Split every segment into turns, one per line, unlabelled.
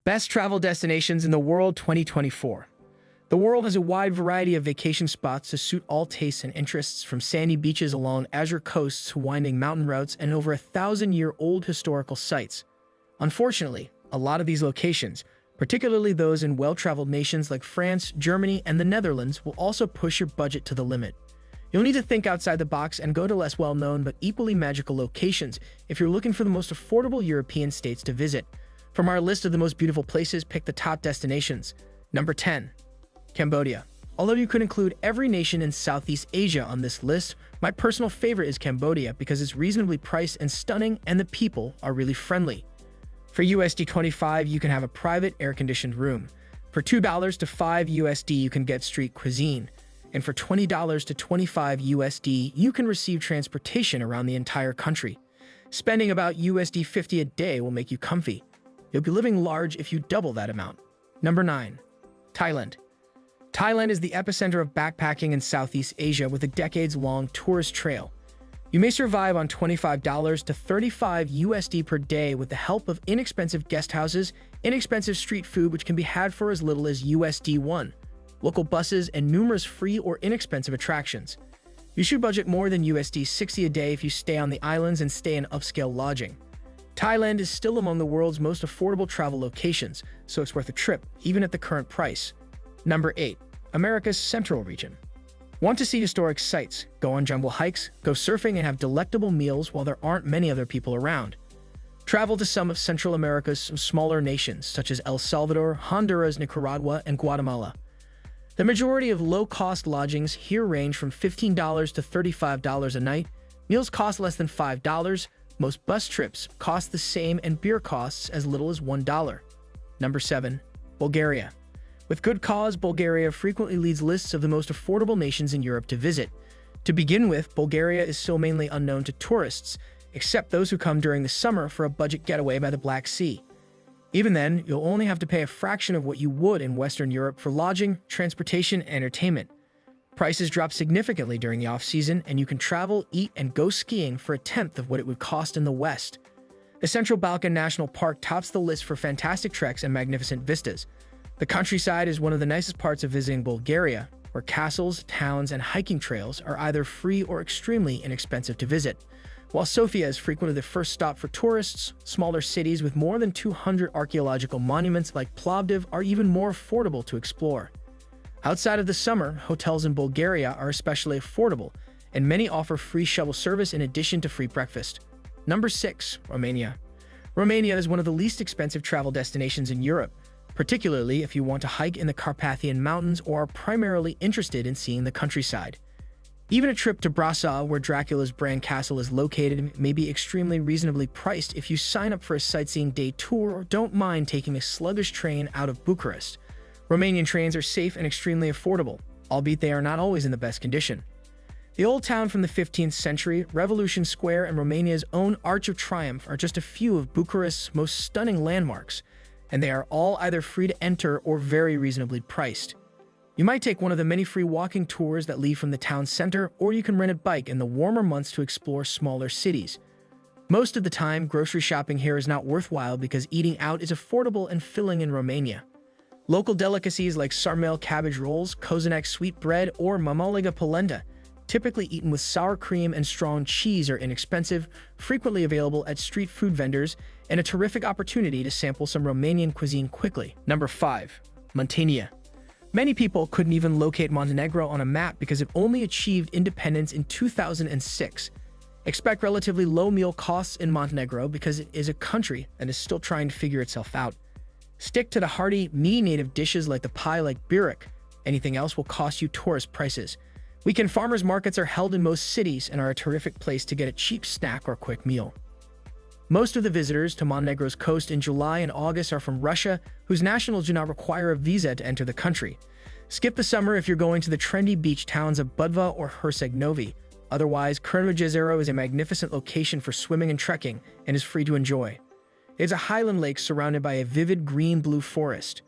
Best travel destinations in the world 2024. The world has a wide variety of vacation spots to suit all tastes and interests, from sandy beaches along azure coasts to winding mountain routes and over 1,000-year-old historical sites. Unfortunately, a lot of these locations, particularly those in well-traveled nations like France, Germany, and the Netherlands, will also push your budget to the limit. You'll need to think outside the box and go to less well-known but equally magical locations if you're looking for the most affordable European states to visit. From our list of the most beautiful places, pick the top destinations. Number 10. Cambodia. Although you could include every nation in Southeast Asia on this list, my personal favorite is Cambodia because it's reasonably priced and stunning, and the people are really friendly. For USD 25, you can have a private air-conditioned room. For $2 to $5 USD, you can get street cuisine. And for $20 to $25 USD, you can receive transportation around the entire country. Spending about USD 50 a day will make you comfy. You'll be living large if you double that amount. Number 9. Thailand. Thailand is the epicenter of backpacking in Southeast Asia with a decades-long tourist trail. You may survive on $25 to $35 USD per day with the help of inexpensive guest houses, inexpensive street food which can be had for as little as USD 1, local buses, and numerous free or inexpensive attractions. You should budget more than USD 60 a day if you stay on the islands and stay in upscale lodging. Thailand is still among the world's most affordable travel locations, so it's worth a trip, even at the current price. Number 8. America's Central Region. Want to see historic sites, go on jungle hikes, go surfing, and have delectable meals while there aren't many other people around? Travel to some of Central America's smaller nations, such as El Salvador, Honduras, Nicaragua, and Guatemala. The majority of low-cost lodgings here range from $15 to $35 a night. Meals cost less than $5. Most bus trips cost the same, and beer costs as little as $1. Number 7. Bulgaria. With good cause, Bulgaria frequently leads lists of the most affordable nations in Europe to visit. To begin with, Bulgaria is still mainly unknown to tourists, except those who come during the summer for a budget getaway by the Black Sea. Even then, you'll only have to pay a fraction of what you would in Western Europe for lodging, transportation, and entertainment. Prices drop significantly during the off-season, and you can travel, eat, and go skiing for a tenth of what it would cost in the West. The Central Balkan National Park tops the list for fantastic treks and magnificent vistas. The countryside is one of the nicest parts of visiting Bulgaria, where castles, towns, and hiking trails are either free or extremely inexpensive to visit. While Sofia is frequently the first stop for tourists, smaller cities with more than 200 archaeological monuments like Plovdiv are even more affordable to explore. Outside of the summer, hotels in Bulgaria are especially affordable, and many offer free shuttle service in addition to free breakfast. Number 6. Romania. Romania is one of the least expensive travel destinations in Europe, particularly if you want to hike in the Carpathian Mountains or are primarily interested in seeing the countryside. Even a trip to Brasov, where Dracula's Bran Castle is located, may be extremely reasonably priced if you sign up for a sightseeing day tour or don't mind taking a sluggish train out of Bucharest. Romanian trains are safe and extremely affordable, albeit they are not always in the best condition. The Old Town from the 15th century, Revolution Square, and Romania's own Arch of Triumph are just a few of Bucharest's most stunning landmarks, and they are all either free to enter or very reasonably priced. You might take one of the many free walking tours that leave from the town center, or you can rent a bike in the warmer months to explore smaller cities. Most of the time, grocery shopping here is not worthwhile because eating out is affordable and filling in Romania. Local delicacies like sarmale cabbage rolls, kozenek sweet bread, or mamaliga polenta, typically eaten with sour cream and strong cheese, are inexpensive, frequently available at street food vendors, and a terrific opportunity to sample some Romanian cuisine quickly. Number 5. Montenegro. Many people couldn't even locate Montenegro on a map because it only achieved independence in 2006. Expect relatively low meal costs in Montenegro because it is a country that is still trying to figure itself out. Stick to the hearty, meaty native dishes like the pie like birek. Anything else will cost you tourist prices. Weekend farmers markets are held in most cities and are a terrific place to get a cheap snack or quick meal. Most of the visitors to Montenegro's coast in July and August are from Russia, whose nationals do not require a visa to enter the country. Skip the summer if you're going to the trendy beach towns of Budva or Herceg Novi. Otherwise, Crno Jezero is a magnificent location for swimming and trekking and is free to enjoy. It's a highland lake surrounded by a vivid green-blue forest.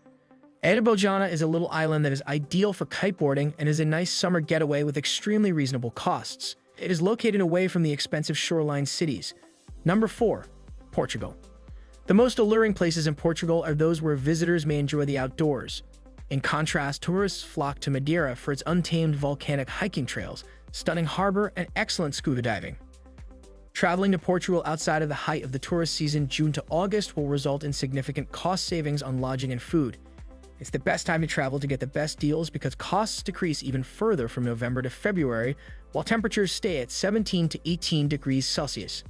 Edibojana is a little island that is ideal for kiteboarding and is a nice summer getaway with extremely reasonable costs. It is located away from the expensive shoreline cities. Number 4. Portugal. The most alluring places in Portugal are those where visitors may enjoy the outdoors. In contrast, tourists flock to Madeira for its untamed volcanic hiking trails, stunning harbor, and excellent scuba diving. Traveling to Portugal outside of the height of the tourist season, June to August, will result in significant cost savings on lodging and food. It's the best time to travel to get the best deals because costs decrease even further from November to February, while temperatures stay at 17 to 18 degrees Celsius.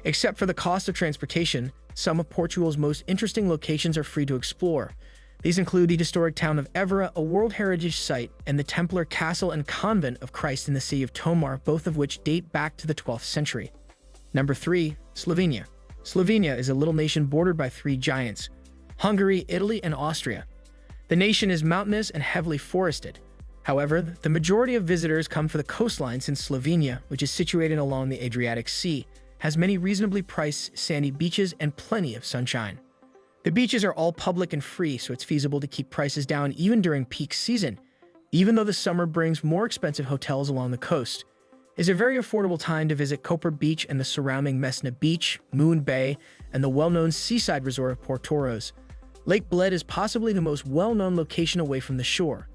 Except for the cost of transportation, some of Portugal's most interesting locations are free to explore. These include the historic town of Évora, a World Heritage Site, and the Templar Castle and Convent of Christ in the city of Tomar, both of which date back to the 12th century. Number 3. Slovenia. Slovenia is a little nation bordered by three giants: Hungary, Italy, and Austria. The nation is mountainous and heavily forested. However, the majority of visitors come for the coastline since Slovenia, which is situated along the Adriatic Sea, has many reasonably priced sandy beaches and plenty of sunshine. The beaches are all public and free, so it's feasible to keep prices down even during peak season, even though the summer brings more expensive hotels along the coast. It's a very affordable time to visit Koper Beach and the surrounding Mesna Beach, Moon Bay, and the well-known seaside resort of Portoros. Lake Bled is possibly the most well-known location away from the shore.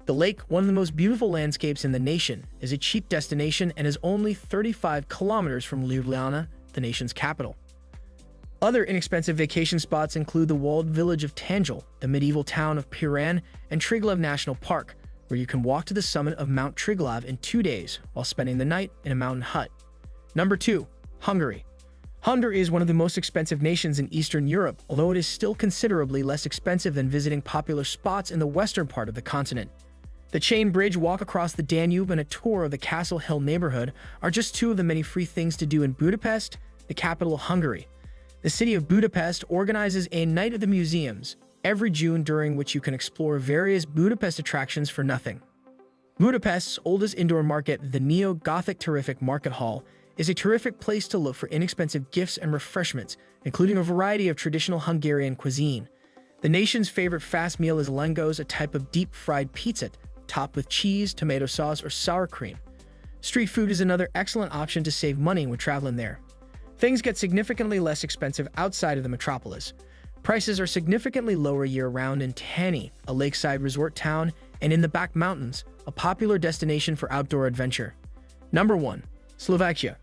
The lake, one of the most beautiful landscapes in the nation, is a cheap destination and is only 35 kilometers from Ljubljana, the nation's capital. Other inexpensive vacation spots include the walled village of Tanjil, the medieval town of Piran, and Triglav National Park, where you can walk to the summit of Mount Triglav in 2 days while spending the night in a mountain hut. Number 2. Hungary. Hungary is one of the most expensive nations in Eastern Europe, although it is still considerably less expensive than visiting popular spots in the western part of the continent. The chain bridge walk across the Danube and a tour of the Castle Hill neighborhood are just two of the many free things to do in Budapest, the capital of Hungary. The city of Budapest organizes a Night of the Museums every June, during which you can explore various Budapest attractions for nothing. Budapest's oldest indoor market, the neo-Gothic Terrific Market Hall, is a terrific place to look for inexpensive gifts and refreshments, including a variety of traditional Hungarian cuisine. The nation's favorite fast meal is lengos, a type of deep-fried pizza topped with cheese, tomato sauce, or sour cream. Street food is another excellent option to save money when traveling there. Things get significantly less expensive outside of the metropolis. Prices are significantly lower year-round in Tani, a lakeside resort town, and in the back mountains, a popular destination for outdoor adventure. Number 1. Slovakia.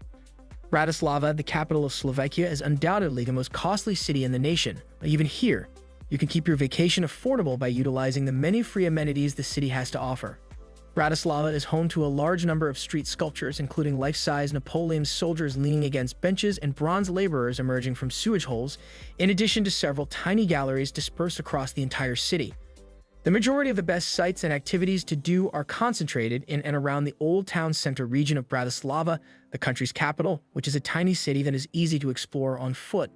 Bratislava, the capital of Slovakia, is undoubtedly the most costly city in the nation, but even here, you can keep your vacation affordable by utilizing the many free amenities the city has to offer. Bratislava is home to a large number of street sculptures, including life-size Napoleon soldiers leaning against benches and bronze laborers emerging from sewage holes, in addition to several tiny galleries dispersed across the entire city. The majority of the best sites and activities to do are concentrated in and around the Old Town Center region of Bratislava, the country's capital, which is a tiny city that is easy to explore on foot.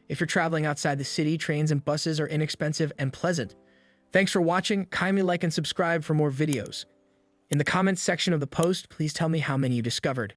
If you're traveling outside the city, trains and buses are inexpensive and pleasant. Thanks for watching. Kindly like and subscribe for more videos. In the comments section of the post, please tell me how many you discovered.